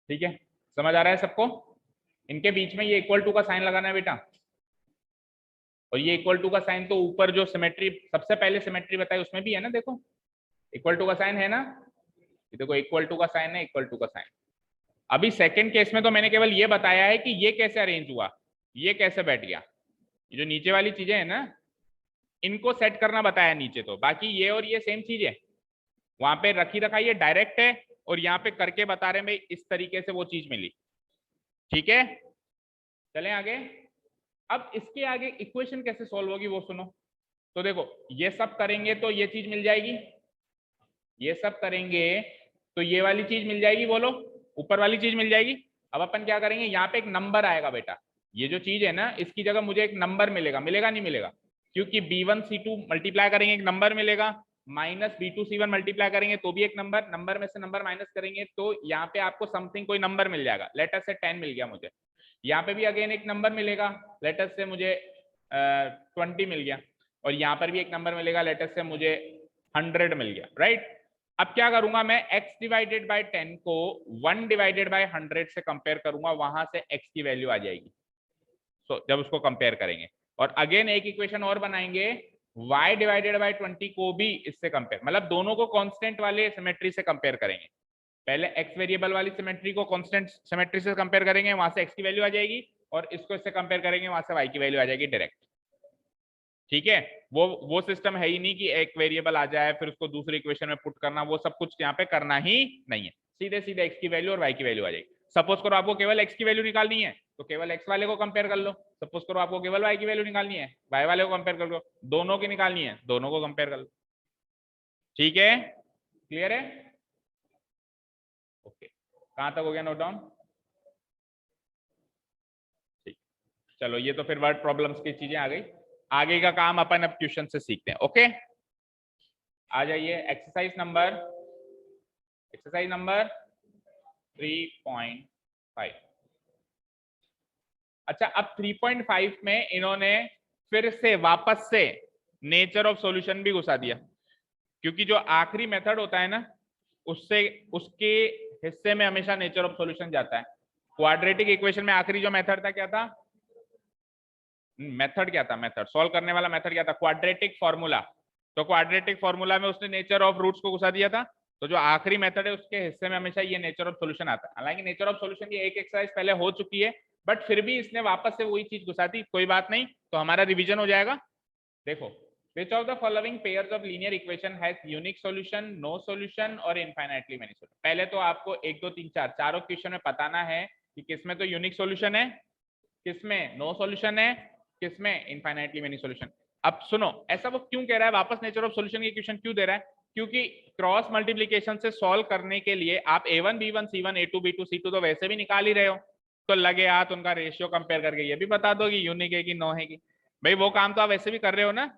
ठीक है, समझ आ रहा है सबको? इनके बीच में ये इक्वल टू का साइन लगाना है बेटा, और ये इक्वल टू का साइन तो ऊपर जो सिमेट्री सबसे पहले सिमेट्री बताई उसमें भी है ना, देखो इक्वल टू का साइन है ना, ये देखो इक्वल टू का साइन है, इक्वल टू का साइन। अभी सेकंड केस में तो मैंने केवल ये बताया है कि ये कैसे अरेंज हुआ, ये कैसे बैठ गया, ये जो नीचे वाली चीजें है ना, इनको सेट करना बताया नीचे, तो बाकी ये और ये सेम चीज है, वहां पे रखी रखाई ये डायरेक्ट है, और यहाँ पे करके बता रहे भाई इस तरीके से वो चीज मिली। ठीक है, चलें आगे। अब इसके आगे इक्वेशन कैसे सॉल्व होगी वो सुनो। तो देखो ये सब करेंगे तो ये चीज मिल जाएगी, ये सब करेंगे तो ये वाली चीज मिल जाएगी, बोलो ऊपर वाली चीज मिल जाएगी। अब अपन क्या करेंगे, यहाँ पे एक नंबर आएगा बेटा, ये जो चीज है ना इसकी जगह मुझे एक नंबर मिलेगा, मिलेगा नहीं मिलेगा, क्योंकि B1 C2 मल्टीप्लाई करेंगे एक नंबर मिलेगा, माइनस B2 C1 मल्टीप्लाई करेंगे तो भी एक नंबर, नंबर में से नंबर माइनस करेंगे तो यहाँ पे आपको समथिंग कोई नंबर मिल जाएगा, लेटर से 10 मिल गया मुझे, यहाँ पे भी अगेन एक नंबर मिलेगा, लेटर से मुझे 20 मिल गया, और यहाँ पर भी एक नंबर मिलेगा, लेटर से मुझे 100 मिल गया, राइट। अब क्या करूंगा मैं, x डिवाइडेड बाय 10 को 1 डिवाइडेड बाय 100 से कंपेयर करूंगा, वहां से x की वैल्यू आ जाएगी। तो जब उसको कंपेयर करेंगे, और अगेन एक इक्वेशन और बनाएंगे, y डिवाइडेड बाय 20 को भी इससे कंपेयर, मतलब दोनों को कांस्टेंट वाले सिमेट्री से कंपेयर करेंगे। पहले x वेरिएबल वाली सिमेट्री को कांस्टेंट सिमेट्री से कंपेयर करेंगे, वहां से x की वैल्यू आ जाएगी, और इसको इससे कंपेयर करेंगे, वहां से y की वैल्यू आ जाएगी डायरेक्ट। ठीक है, वो सिस्टम है ही नहीं कि एक वेरिएबल आ जाए फिर उसको दूसरे इक्वेशन में पुट करना, वो सब कुछ यहाँ पे करना ही नहीं है, सीधे सीधे x की वैल्यू और y की वैल्यू आ जाएगी। सपोज करो आपको केवल x की वैल्यू निकालनी है तो केवल x वाले को कंपेयर कर लो, सपोज करो आपको केवल y की वैल्यू निकालनी है, y वाले को कंपेयर कर लो, दोनों की निकालनी है दोनों को कंपेयर कर लो। ठीक है, क्लियर है? ओके, कहां तक हो गया नोट डाउन? ठीक, चलो ये तो फिर वर्ड प्रॉब्लम्स की चीजें आ गई, आगे का काम अपन अब क्वेश्चन से सीखते हैं। ओके, आ जाइए एक्सरसाइज नंबर 3.5। अच्छा, अब 3.5 में इन्होंने फिर से वापस से नेचर ऑफ सॉल्यूशन भी घुसा दिया, क्योंकि जो आखिरी मेथड होता है ना उससे उसके हिस्से में हमेशा नेचर ऑफ सॉल्यूशन जाता है। क्वाड्रेटिक इक्वेशन में आखिरी जो मेथड था क्या था, मेथड क्या था, मेथड सॉल्व करने वाला मेथड क्या था, क्वाड्रेटिक फॉर्मूला। तो क्वाड्रेटिक फॉर्मूला में उसने नेचर ऑफ रूट्स को घुसा दिया था, तो जो आखिरी मेथड है उसके हिस्से में हमेशा ये नेचर ऑफ सॉल्यूशन आता है। हालांकि नेचर ऑफ सॉल्यूशन की एक एक्सरसाइज पहले हो चुकी है, बट फिर भी इसने वापस से वही चीज घुसा दी, कोई बात नहीं, तो हमारा रिवीजन हो जाएगा। देखो, which of the following pairs of linear equation has unique solution, no solution और infinitely many solution। पहले तो आपको 1 2 3 4 चारों क्वेश्चन में बताना है कि किसमें तो यूनिक सॉल्यूशन है, किसमें नो सॉल्यूशन है, किसमें इनफाइनाइटली मेनी सॉल्यूशन। अब सुनो, ऐसा वो क्यों कह रहा है, वापस नेचर ऑफ सॉल्यूशन की क्वेश्चन क्यों दे रहा है, क्योंकि क्रॉस मल्टीप्लिकेशन से सॉल्व करने के लिए आप A1 B1 C1 A2 B2 C2 तो वैसे भी निकाल ही रहे हो, तो लगे हाथ उनका रेशियो कंपेयर करके ये भी बता दो कि यूनिक है कि नो है कि, भाई वो काम तो आप वैसे भी कर रहे हो ना,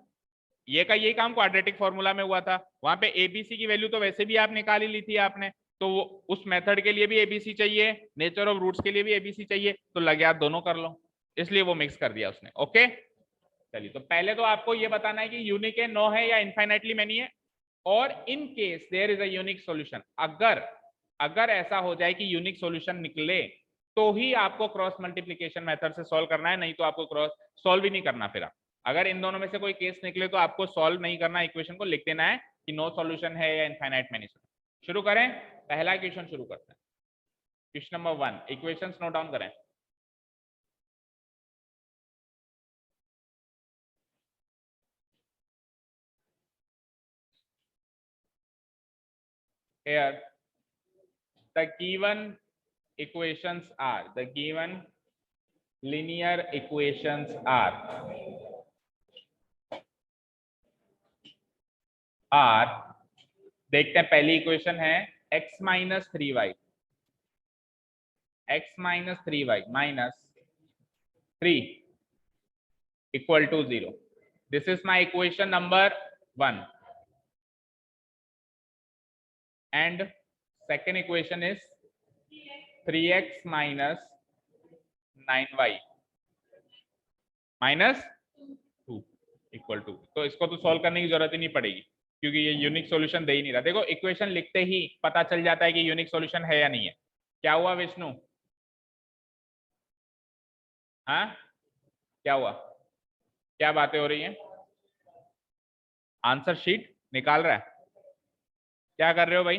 ये का यही काम क्वाड्रेटिक फॉर्मूला में हुआ था, वहां पे एबीसी की वैल्यू तो वैसे भी आप निकाल ही ली थी आपने, तो उस मेथड के लिए भी एबीसी चाहिए, नेचर ऑफ रूट्स के लिए भी एबीसी चाहिए, तो लगे आप दोनों कर लो, इसलिए वो मिक्स कर दिया उसने। ओके, चलिए, तो पहले तो आपको ये बताना है कि यूनिक है, नो है या इनफाइनाइटली मेनी है, और in case there is a unique solution, अगर अगर ऐसा हो जाए कि यूनिक सॉल्यूशन निकले तो ही आपको क्रॉस मल्टीप्लिकेशन मेथड से सॉल्व करना है, नहीं तो आपको क्रॉस सॉल्व ही नहीं करना। फिर आप अगर इन दोनों में से कोई केस निकले तो आपको सॉल्व नहीं करना, इक्वेशन को लिख देना है कि नो सॉल्यूशन है या इनफाइनाइट मेनी सॉल्यूशन। शुरू करें, पहला इक्वेशन शुरू करते हैं, question number 1, equations note down करें। Here the given equations are, the given linear equations are देखते हैं। पहली इक्वेशन है x minus 3y, x minus 3y minus 3 equal to 0. This is my equation number 1. And second equation is 3x minus 9y minus 2 equal to, तो इसको तो solve करने की जरूरत ही नहीं पड़ेगी क्योंकि ये यूनिक सॉल्यूशन दे ही नहीं रहा। देखो इक्वेशन लिखते ही पता चल जाता है कि यूनिक सॉल्यूशन है या नहीं है। क्या हुआ विष्णु? हाँ क्या हुआ? क्या बातें हो रही हैं? आंसर शीट निकाल रहा है? क्या कर रहे हो भाई?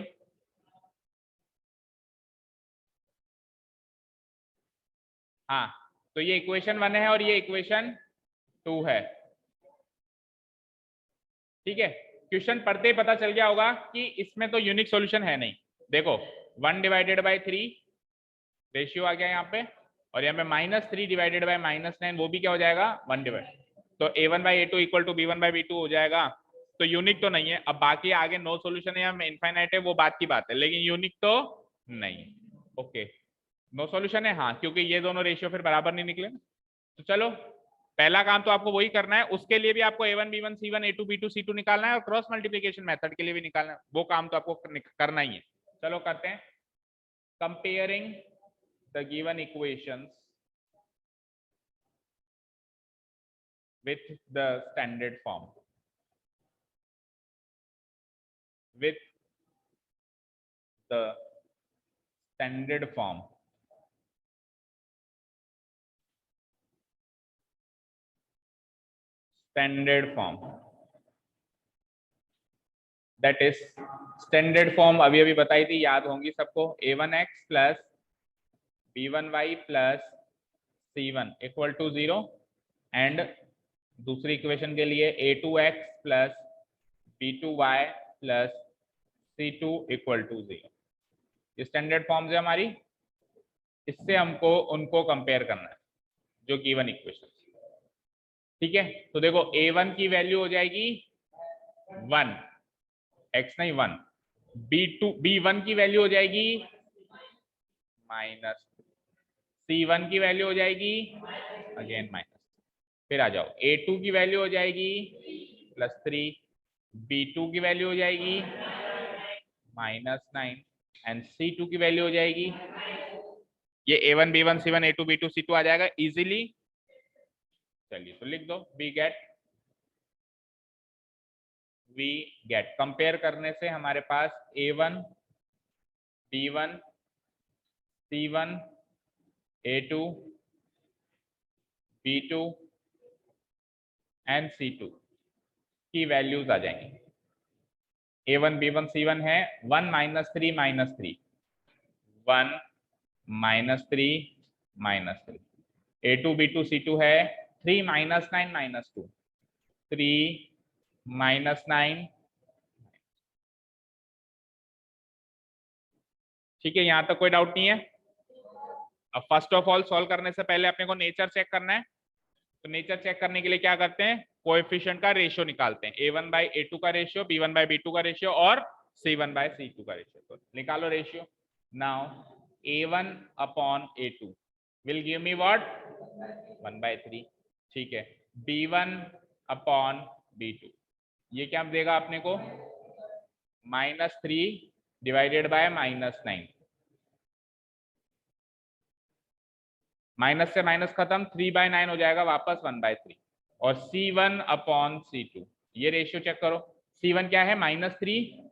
हाँ तो ये इक्वेशन 1 है और ये इक्वेशन 2 है। ठीक है, क्वेश्चन पढ़ते ही पता चल गया होगा कि इसमें तो यूनिक सॉल्यूशन है नहीं। देखो 1 डिवाइडेड बाय 3 रेशियो आ गया यहाँ पे, और यहाँ पे -3 डिवाइडेड बाय -9 वो भी क्या हो जाएगा 1 डिवाइड, तो a1/a2 इक्वल टू b1/b2 हो जाएगा। तो यूनिक तो नहीं है। अब बाकी आगे नो सॉल्यूशन है या इनफाइनाइट है वो बात की बात है, लेकिन यूनिक तो नहीं। ओके नो सॉल्यूशन है हाँ, क्योंकि ये दोनों रेशियो फिर बराबर नहीं निकले। तो चलो पहला काम तो आपको वही करना है, उसके लिए भी आपको a1 b1 c1 a2 b2 c2 निकालना है और क्रॉस मल्टीप्लिकेशन मेथड के लिए भी निकालना है। वो काम तो आपको करना ही है। चलो करते हैं। Comparing the given equations with the standard form, with the standard form, standard form, that is standard form अभी अभी बताई थी, याद होंगी सबको। a1x plus b1y plus c1 equal to 0 and दूसरी इक्वेशन के लिए a2x plus b2y plus c2 equal to 0। ये स्टैंडर्ड फॉर्म्स है हमारी, इससे हमको उनको कंपेयर करना है जो गिवन इक्वेशन। ठीक है तो देखो a1 की वैल्यू हो जाएगी 1, x नहीं 1, b1 की वैल्यू हो जाएगी माइनस, c1 की वैल्यू हो जाएगी अगेन माइनस, फिर आ जाओ a2 की वैल्यू हो जाएगी +3, b2 की वैल्यू हो जाएगी -9 एंड c2 की वैल्यू हो जाएगी, ये a1 b1 c1 a2 b2 c2 आ जाएगा इजीली। चलिए तो लिख दो वी गेट कंपेयर करने से हमारे पास a1 b1 c1 a2 b2 and c2 की वैल्यूज आ जाएंगी। a1 b1 c1 है 1 -3 -3, 1 -3 -3, a2 b2 c2 है 3 -9 -2, 3 -9। ठीक है यहाँ तक कोई डाउट नहीं है। अब फर्स्ट ऑफ ऑल सॉल्व करने से पहले अपने को नेचर चेक करना है। तो नेचर चेक करने के लिए क्या करते हैं, कोएफिशिएंट का रेशियो निकालते हैं, a1/a2 का रेशियो, b1/b2 का रेशियो और c1/c2 का रेशियो। तो निकालो ratio. Now a1/a2 will give me what 1/3। ठीक है b1/b2 ये क्या देगा अपने को -3 डिवाइडेड बाय -9, माइनस से माइनस खत्म, 3/9 हो जाएगा वापस 1/3, और c1/c2 ये रेशियो चेक करो। c1 क्या है -3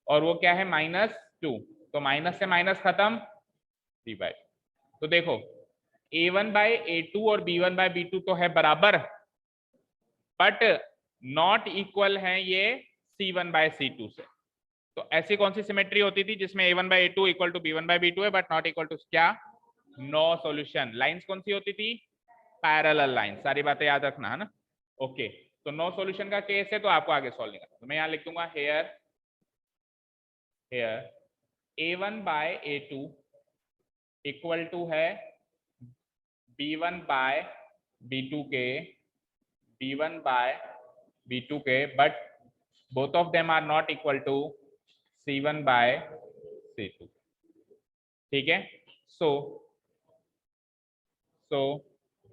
और वो क्या है -2, तो माइनस से माइनस खत्म 3/2। तो देखो a1/a2 और b1/b2 तो है बराबर, बट नॉट इक्वल है ये c1/c2 से। तो ऐसी कौन सी सिमेट्री होती थी जिसमें a1/a2 इक्वल टू b1/b2 है बट नॉट इक्वल टू क्या, नो सॉल्यूशन। लाइंस कौन सी होती थी, पैरेलल लाइन। सारी बातें याद रखना है ना। ओके तो नो सॉल्यूशन का केस है तो आपको आगे सॉल्व नहीं करना। तो मैं यहाँ लिख दूंगा hair A1 by A2 equal to है B1 बाय B2 के, B1 बाय B2 के, but both of them are not equal to C1 by C2. ठीक है, so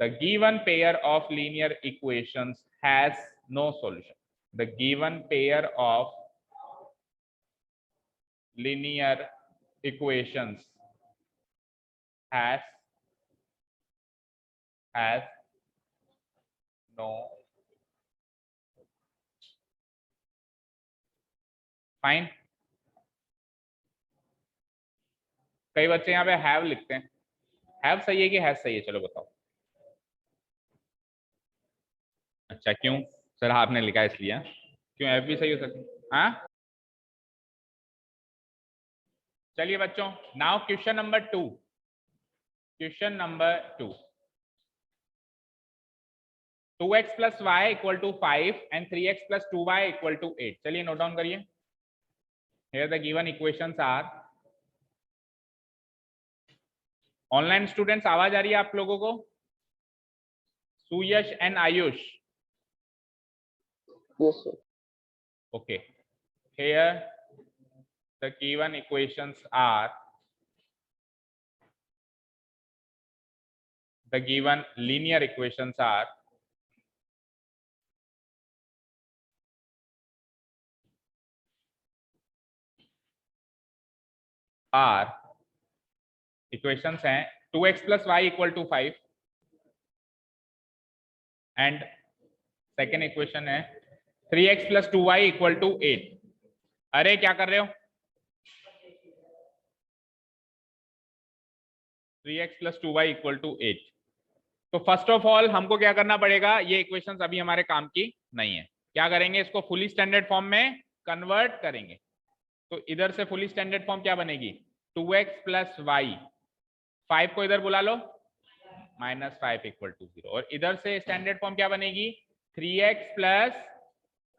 the given pair of linear equations has no solution. The given pair of linear equations has no fine. कई बच्चे यहाँ पे have लिखते हैं, have सही है कि हैज सही है, चलो बताओ। अच्छा क्यों सर, आपने लिखा इसलिए, क्यों हैव भी सही हो सकती? हाँ चलिए बच्चों, now question number 2, question number 2, 2x plus y equal to 5 and 3x plus 2y equal to 8। चलिए नोट डाउन करिए। Here the given equations are। Online students आवाज आ रही है आप लोगों को? Suyash and Ayush? Yes, sir. Okay, here the given equations are, the given linear equations are equations हैं 2x plus y equal to 5 and second equation है 3x plus 2y equal to 8। अरे क्या कर रहे हो? 3x plus 2y equal to 8। तो first of all हमको क्या करना पड़ेगा, ये इक्वेशंस अभी हमारे काम की नहीं है, क्या करेंगे, इसको फुली स्टैंडर्ड फॉर्म में कन्वर्ट करेंगे। तो इधर से फुली स्टैंडर्ड फॉर्म क्या बनेगी, 2x plus y, 5 को इधर बुला लो, -5 इक्वल टू 0, और इधर से स्टैंडर्ड फॉर्म क्या बनेगी, 3x plus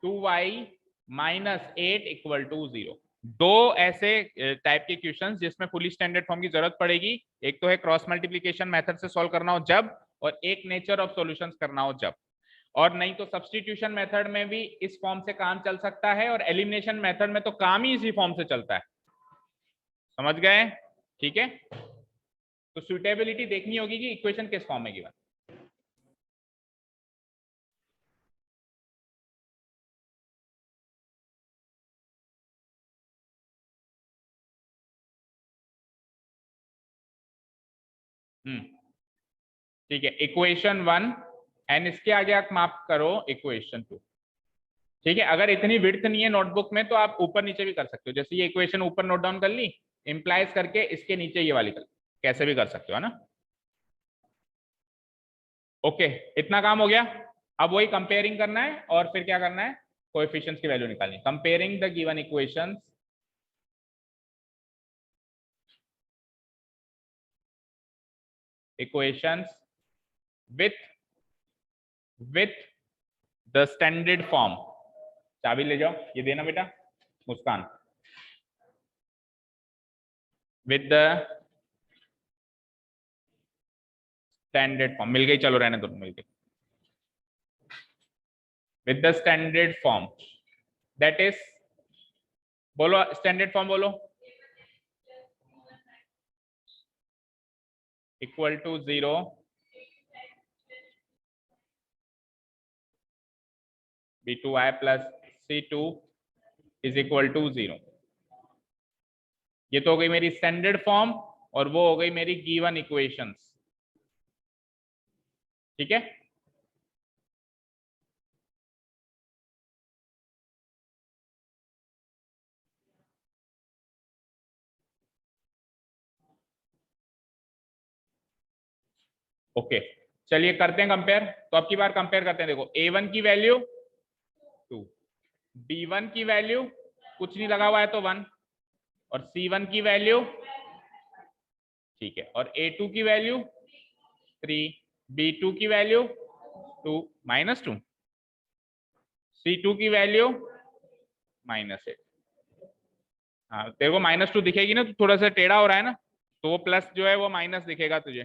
2y -8 equal to 0। दो ऐसे टाइप के क्वेश्चंस जिसमें फुली स्टैंडर्ड फॉर्म की जरूरत पड़ेगी, एक तो है क्रॉस मल्टीप्लिकेशन मेथड से सॉल्व करना हो जब, और एक नेचर ऑफ सॉल्यूशंस करना हो जब, और नहीं तो सब्स्टिट्यूशन मेथड में भी इस फॉर्म से काम चल सकता है, और एलिमिनेशन मेथड में तो काम ही इसी फॉर्म से चलता है। समझ गए? ठीक है, तो सुटेबिलिटी देखनी होगी कि इक्वेशन किस फॉर्म में गिवन। ठीक है, इक्वेशन 1 एंड इसके आगे आप माप करो इक्वेशन 2। ठीक है, अगर इतनी विड्थ नहीं है नोटबुक में तो आप ऊपर नीचे भी कर सकते हो, जैसे ये इक्वेशन ऊपर नोट डाउन कर ली, इंप्लाइज करके इसके नीचे ये वाली कर, कैसे भी कर सकते हो, है ना? ओके, इतना काम हो गया। अब वही कंपेयरिंग करना है और फिर क्या करना है, कोएफिशिएंट्स की वैल्यू निकालनी। Comparing the given equations with the standard form। चाबी ले जाओ, ये देना बेटा मुस्कान। with the standard form, मिल गई, चलो रहने दो, मिल गई। with the standard form, that is, बोलो स्टैंडर्ड फॉर्म बोलो, equal to 0 b2y plus c2 is equal to 0। ये तो हो गई मेरी स्टैंडर्ड फॉर्म और वो हो गई मेरी गिवन इक्वेशंस। ठीक है, ओके चलिए करते हैं कंपेयर। तो अब की बार कंपेयर करते हैं, देखो a1 की वैल्यू 2, b1 की वैल्यू कुछ नहीं लगा हुआ है तो 1, और c1 की वैल्यू, ठीक है, और a2 की वैल्यू 3, b2 की वैल्यू 2 -2, c2 की वैल्यू -8। हाँ तेरे को -2 दिखेगी ना, तो थोड़ा सा टेढ़ा हो रहा है ना, तो वो प्लस जो है वो माइनस दिखेगा तुझे।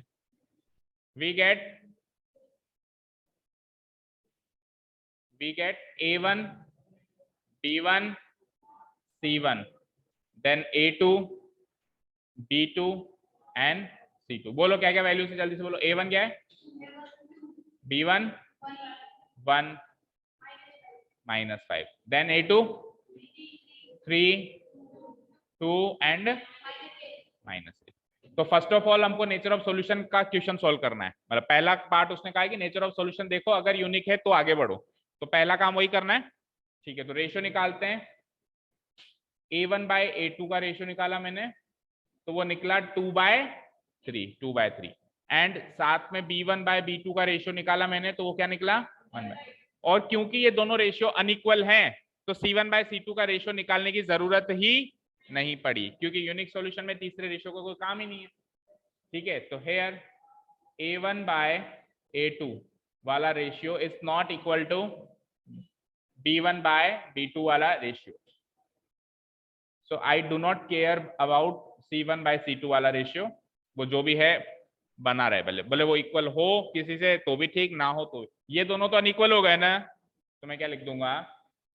We get A1 B1 C1 then A2 B2 and C2। बोलो क्या क्या वैल्यू से, जल्दी से बोलो। A1 क्या है? B1 1 -5 then A2 3 2 and -8। तो फर्स्ट ऑफ ऑल हमको नेचर ऑफ सॉल्यूशन का क्वेश्चन सॉल्व करना है। मतलब पहला पार्ट उसने कहा है कि नेचर ऑफ सॉल्यूशन देखो, अगर यूनिक है तो आगे बढ़ो। तो पहला काम वही करना है। ठीक है, तो रेशियो निकालते हैं। A1 बाय A2 का रेशियो निकाला मैंने, तो वो निकला 2/3 एंड साथ में B1 बाय B2 का रेशियो निकाला मैंने, तो वो क्या निकला 1। और क्योंकि ये दोनों रेशियो अनइक्वल हैं, तो C1 बाय C2 का रेशियो निकालने की जरूरत ही नहीं पड़ी, क्योंकि यूनिक सॉल्यूशन में तीसरे रेशियो का कोई काम ही नहीं है। ठीक है, तो हेयर A1 बाय A2 वाला ratio is not equal to B1 by B2 वाला ratio. So I do not care about C1 by C2 वाला रेशियो, वो जो भी है बना रहे, भले भले वो इक्वल हो किसी से तो भी ठीक, ना हो तो। ये दोनों तो अनइक्वल हो गए ना, तो मैं क्या लिख दूंगा?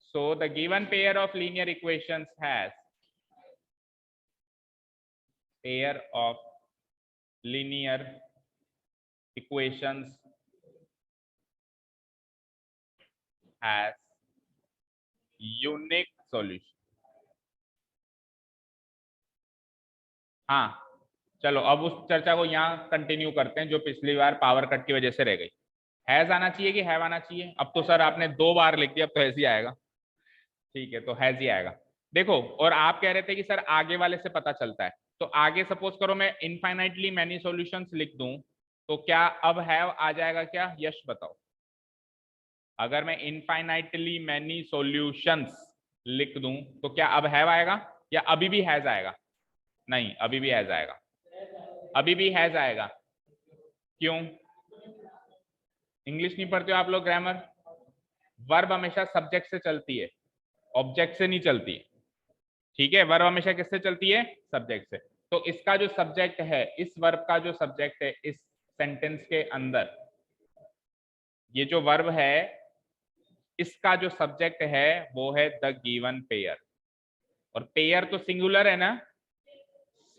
So the given pair of linear equations has pair of linear equations has unique solution। हाँ चलो अब उस चर्चा को यहाँ कंटिन्यू करते हैं जो पिछली बार पावर कट की वजह से रह गई। हैज आना चाहिए कि हैव आना चाहिए? अब तो सर आपने 2 बार लिख दिया, अब तो हैज ही आएगा। ठीक है, तो हैज ही आएगा। देखो, और आप कह रहे थे कि सर आगे वाले से पता चलता है, तो आगे सपोज करो मैं इनफाइनाइटली मैनी सॉल्यूशंस लिख दूं, तो क्या अब हैव आ जाएगा क्या? यश बताओ। अगर मैं इनफाइनाइटली मैनी सॉल्यूशंस लिख दूं तो क्या अब हैव आएगा या अभी भी हैज आएगा? नहीं, अभी भी हैज आएगा। अभी भी हैज आएगा। क्यों? इंग्लिश नहीं पढ़ते हो आप लोग? ग्रामर। वर्ब हमेशा सब्जेक्ट से चलती है, ऑब्जेक्ट से नहीं चलती। ठीक है, वर्ब हमेशा किससे चलती है? सब्जेक्ट से। तो इसका जो सब्जेक्ट है, इस वर्ब का जो सब्जेक्ट है इस सेंटेंस के अंदर, ये जो वर्ब है इसका जो सब्जेक्ट है वो है द गिवन पेयर। और पेयर तो सिंगुलर है ना,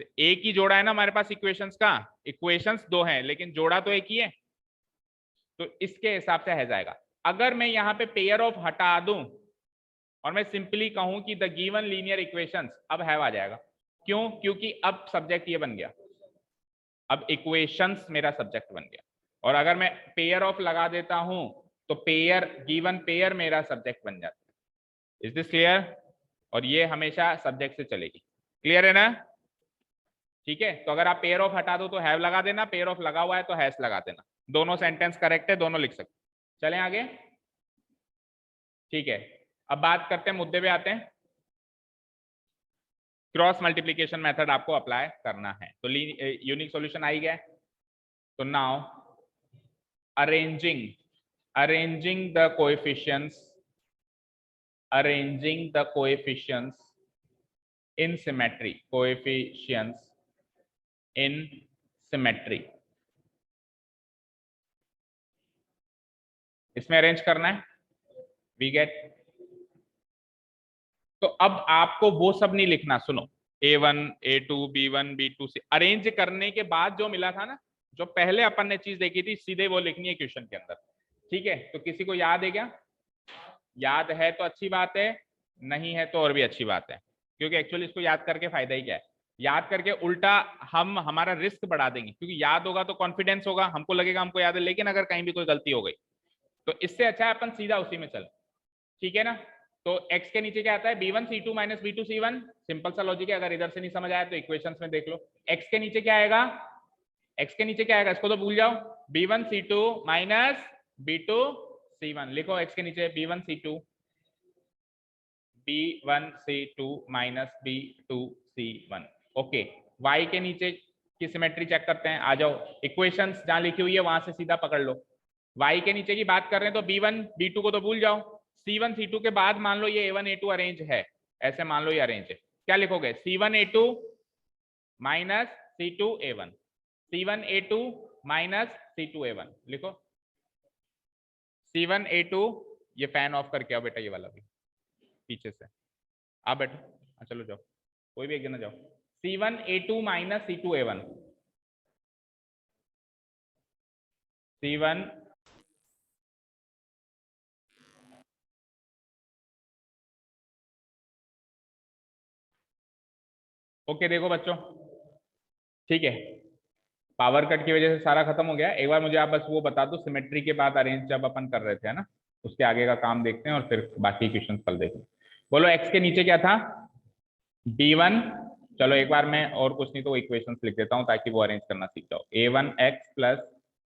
एक ही जोड़ा है ना हमारे पास इक्वेशंस का। इक्वेशंस 2 हैं लेकिन जोड़ा तो एक ही है, तो इसके हिसाब से है जाएगा। अगर मैं यहाँ पे पेयर ऑफ हटा दूं और मैं सिंपली कहूं कि द गिवन लीनियर इक्वेशंस, अब हैव आ जाएगा। क्यों? क्योंकि अब सब्जेक्ट ये बन गया, अब इक्वेशंस मेरा सब्जेक्ट बन गया। और अगर मैं पेयर ऑफ लगा देता हूं तो पेयर, गिवन पेयर मेरा सब्जेक्ट बन जाता है। Is this clear? और ये हमेशा सब्जेक्ट से चलेगी। क्लियर है ना? ठीक है, तो अगर आप पेयर ऑफ हटा दो तो हैव लगा देना, पेयर ऑफ लगा हुआ है तो हैज लगा देना। दोनों सेंटेंस करेक्ट है, दोनों लिख सकते। चलें आगे। ठीक है, अब बात करते हैं, मुद्दे पे आते हैं। क्रॉस मल्टीप्लीकेशन मेथड आपको अप्लाई करना है, तो यूनिक सॉल्यूशन आ ही गया। तो now arranging the coefficients in symmetry, इसमें अरेंज करना है। वी गेट, तो अब आपको वो सब नहीं लिखना, सुनो। A1 A2 B1 B2 से अरेंज करने के बाद जो मिला था ना, जो पहले अपन ने चीज देखी थी, सीधे वो लिखनी है क्वेश्चन के अंदर। ठीक है, तो किसी को याद है क्या? याद है तो अच्छी बात है, नहीं है तो और भी अच्छी बात है, क्योंकि एक्चुअली इसको याद करके फायदा ही क्या है? याद करके उल्टा हम हमारा रिस्क बढ़ा देंगे, क्योंकि याद होगा तो कॉन्फिडेंस होगा, हमको लगेगा हमको याद है, लेकिन अगर कहीं भी कोई गलती हो गई तो इससे अच्छा है अपन सीधा उसी में चल। ठीक है ना? तो x के नीचे क्या आता है? B1 C2 minus B2 C1। Simple सा लॉजिक है, अगर इधर से नहीं समझ आया तो इक्वेशंस में देख लो। x के नीचे क्या आएगा? x के नीचे क्या आएगा? इसको तो भूल जाओ। B1 C2 minus B2 C1 लिखो। x के नीचे B1 C2 minus B2 C1। Okay, y के नीचे की सिमेट्री चेक करते हैं। आ जाओ, इक्वेशंस जहां लिखी हुई है वहां से सीधा पकड़ लो। y के नीचे की बात कर रहे हैं तो B1 B2 को तो भूल जाओ। C1 C2 के बाद मान लो ये A1 A2 अरेंज है, ऐसे मान लो ये अरेंज है। क्या लिखोगे, C1A2 minus C2A1, C1A2 minus C2A1 लिखो। C1A2, ये फैन ऑफ करके आओ बेटा, ये वाला भी पीछे से आप बैठो, चलो जाओ, कोई भी एक जना जाओ। C1A2 minus C2A1, C1 okay. देखो बच्चों, ठीक है, पावर कट की वजह से सारा खत्म हो गया। एक बार मुझे आप बस वो बता दो, सिमेट्री के बाद अरेंज जब अपन कर रहे थे ना, उसके आगे का काम देखते हैं और फिर बाकी क्वेश्चन कल देखें। बोलो एक्स के नीचे क्या था, B1। चलो एक बार मैं और कुछ नहीं तो इक्वेशंस लिख देता हूँ ताकि वो अरेंज करना सीख जाओ। A1x प्लस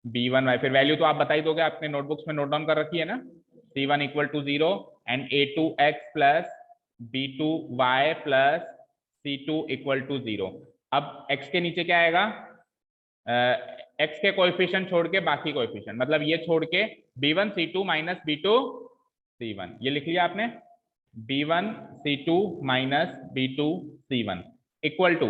B1y, फिर वैल्यू तो आप बता ही दोगे, आपने नोटबुक्स में नोट डाउन कर रखी है ना। C1 equal to 0 and A2x plus B2y plus C2 equal to 0। अब x के नीचे क्या आएगा, x के कोएफिशिएंट छोड़ के बाकी कोएफिशिएंट, मतलब ये छोड़ के B1 C2 minus B2 C1, ये लिख लिया आपने। B1 C2 minus B2 C1 equal to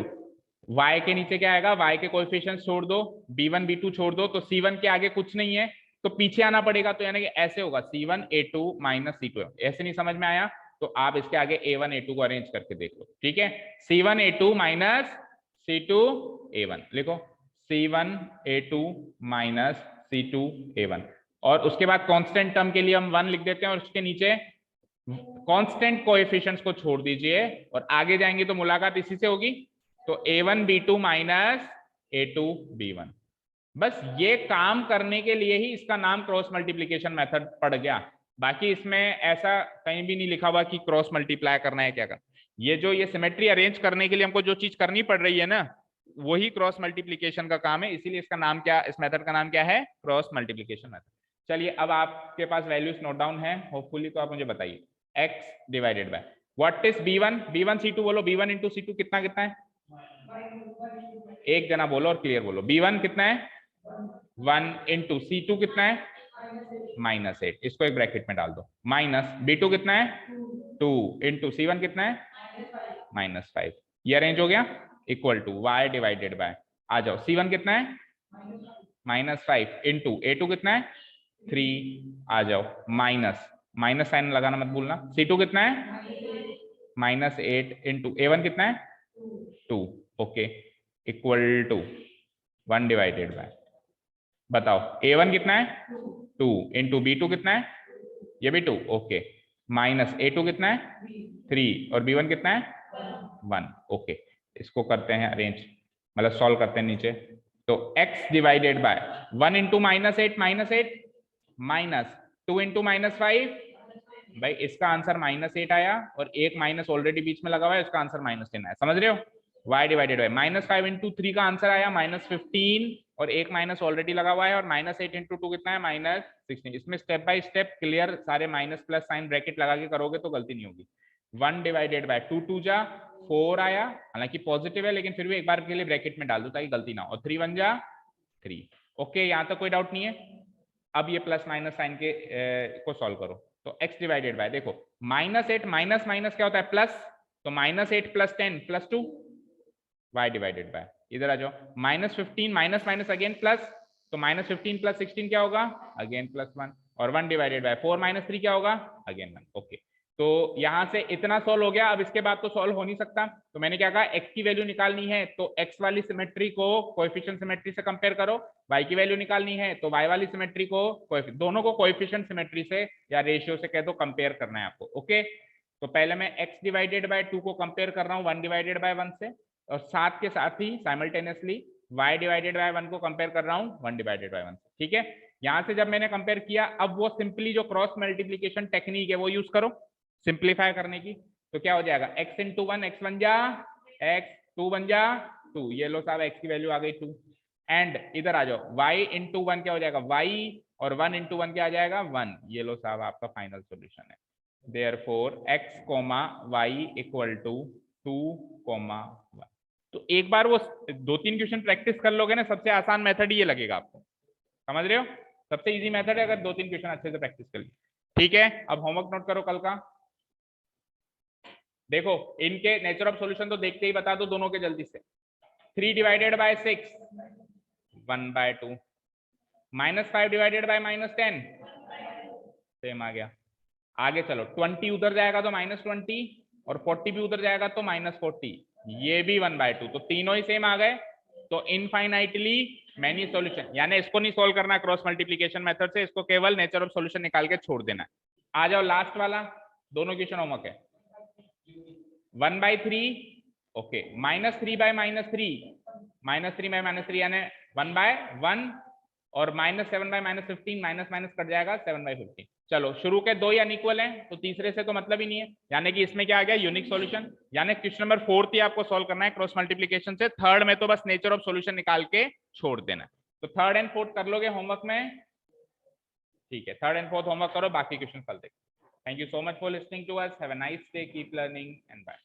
y के नीचे क्या आएगा, y के कोएफिशिएंट छोड़ दो, B1 B2 छोड़ दो, तो C1 के आगे कुछ नहीं है तो पीछे आना पड़ेगा, तो यानी कि ऐसे होगा C1A2 माइनस C2। ऐसे नहीं समझ में आया तो आप इसके आगे A1A2 को अरेंज करके देख लो, ठीक है। C1A2 माइनस C2A1 लिखो, C1A2 माइनस C2A1, और उसके बाद कांस्टेंट टर्म के लिए हम 1 लिख देते हैं और उसके नीचे कांस्टेंट कोएफिशिएंट्स को छोड़ दीजिए और आगे जाएंगे तो मुलाकात इसी से होगी, तो A1B2 माइनस A2B1। बस ये काम करने के लिए ही इसका नाम क्रॉस मल्टीप्लीकेशन मेथड पड़ गया। बाकी इसमें ऐसा कहीं भी नहीं लिखा हुआ कि क्रॉस मल्टीप्लाई करना है, क्या करना। ये जो ये सिमेट्री अरेंज करने के लिए हमको जो चीज करनी पड़ रही है ना, वही क्रॉस मल्टीप्लीकेशन का काम है, इसीलिए इसका नाम क्या, इस मेथड का नाम क्या है, क्रॉस मल्टीप्लीकेशन मेथड। चलिए अब आपके पास वैल्यूज नोट डाउन है होपफुली, तो आप मुझे बताइए x divided by what is B1, B1 C2 बोलो, B1 इंटू C2 कितना कितना है, एक जना बोलो और क्लियर बोलो। B1 कितना है 1 इंटू C2 कितना है -8, इसको एक ब्रैकेट में डाल दो, माइनस B2 कितना है 2 इंटू C1 कितना है -5, ये अरेंज हो गया, equal to y divided by, आ जाओ C1 कितना है -5 इंटू A2 कितना है 3, आ जाओ माइनस माइनस साइन लगाना मत भूलना, C2 कितना है -8 इंटू A1 कितना है 2, ओके, इक्वल टू 1 डिवाइडेड बाय, बताओ A1 कितना है 2 इंटू B2 कितना है, ये भी 2, ओके, माइनस A2 कितना है 3 और B1 कितना है 1, ओके। इसको करते हैं अरेंज, मतलब सॉल्व करते हैं नीचे, तो x divided bye 1 into -8 -8 minus 2 into -5, भाई इसका आंसर -8 आया और एक माइनस ऑलरेडी बीच में लगा हुआ है, इसका आंसर -10 आया, समझ रहे हो। y डिवाइडेड बाय -5 इंटू 3 का आंसर आया -15 और एक माइनस ऑलरेडी लगा हुआ है, और -8 इंटू 2 कितना है -16। इसमें स्टेप बाय स्टेप क्लियर सारे माइनस प्लस साइन ब्रैकेट लगा के करोगे तो गलती नहीं होगी। 1 डिवाइडेड बाय 2 2 जा 4 आया, हालांकि पॉजिटिव है लेकिन फिर भी एक बार के लिए ब्रैकेट में डाल दो ताकि गलती ना हो, और 3 1 जा 3, ओके, यहाँ तक कोई डाउट नहीं है। अब ये प्लस माइनस साइन के को सॉल्व करो, तो x डिवाइडेड बाय, देखो -8 माइनस माइनस क्या होता है प्लस, तो -8 plus 10 plus 2, y divided bye, इधर आ जाओ -15 माइनस माइनस अगेन प्लस, तो -15 प्लस 16 क्या होगा अगेन +1, और 1 डिवाइडेड बाय 4 - 3 क्या होगा अगेन 1, ओके। तो यहां से इतना सॉल्व हो गया, अब इसके बाद तो सॉल्व हो नहीं सकता, तो मैंने क्या कहा x की वैल्यू निकालनी है तो x वाली सिमेट्री को कोएफिशिएंट सिमेट्री से कंपेयर करो, y की वैल्यू निकालनी है तो y वाली सिमेट्री को, दोनों को कोएफिशिएंट सिमेट्री से या रेशियो से कह दो कंपेयर करना है आपको, ओके। तो पहले मैं x डिवाइडेड बाय 2 को कंपेयर कर रहा हूँ 1 डिवाइडेड बाय 1 से, और साथ के साथ ही साइमल्टेनियसली y डिवाइडेड बाय 1 को कंपेयर कर रहा हूँ 1 डिवाइडेड बाय 1 से, ठीक है। यहां से जब मैंने कंपेयर किया, अब वो सिंपली जो क्रॉस मल्टीप्लीकेशन टेक्निक है वो यूज करो सिंप्लीफाई करने की, तो क्या हो जाएगा x इंटू 1 x 1 जा x 2 1 जा 2, ये लो साहब x की वैल्यू आ गई 2, एंड इधर आ जाओ y इंटू 1 क्या हो जाएगा y, और 1 इंटू 1 क्या आ जाएगा 1, ये लो साहब आपका फाइनल सॉल्यूशन है। Therefore x, y equal to 2, 1। तो एक बार वो 2-3 क्वेश्चन प्रैक्टिस कर लोगे ना, सबसे आसान मेथड ही ये लगेगा आपको, समझ रहे हो, सबसे इजी मेथड है अगर 2-3 क्वेश्चन अच्छे से प्रैक्टिस कर लिए, ठीक है। अब होमवर्क नोट करो कल का, देखो इनके नेचर ऑफ सॉल्यूशन तो देखते ही बता दो दोनों के जल्दी से। 3 divided by 6 1/2, -5 divided by -10 same आ गया। आगे चलो 20 उधर जाएगा तो -20 और 40 भी उधर जाएगा तो -40, ये भी 1/2, तो तीनों ही सेम आ गए। तो इनफाइनाइटली मैनी सॉल्यूशन, यानी इसको नहीं सोल्व करना क्रॉस मल्टीप्लिकेशन मेथड से, इसको केवल नेचर ऑफ सॉल्यूशन निकाल के छोड़ देना है। आ जाओ लास्ट वाला, दोनों क्वेश्चन होमवर्क है। 1/3 ओके, -3 बाय -3, -3 बाय -3 यानी 1/1 और -7 बाय -15 माइनस माइनस कट जाएगा 7/15। चलो शुरू के दो ही अनइक्वल हैं तो तीसरे से तो मतलब ही नहीं है, यानी कि इसमें क्या आ गया यूनिक सॉल्यूशन। यानी क्वेश्चन नंबर 4 ही आपको सॉल्व करना है क्रॉस मल्टीप्लिकेशन से, थर्ड में तो बस नेचर ऑफ सॉल्यूशन निकाल के छोड़ देना। तो थर्ड एंड फोर्थ कर लोगे होमवर्क में, ठीक है, थर्ड एंड फोर्थ होमवर्क करो, बाकी क्वेश्चन कल देखो। Thank you so much for listening to us, have a nice day, keep learning and bye.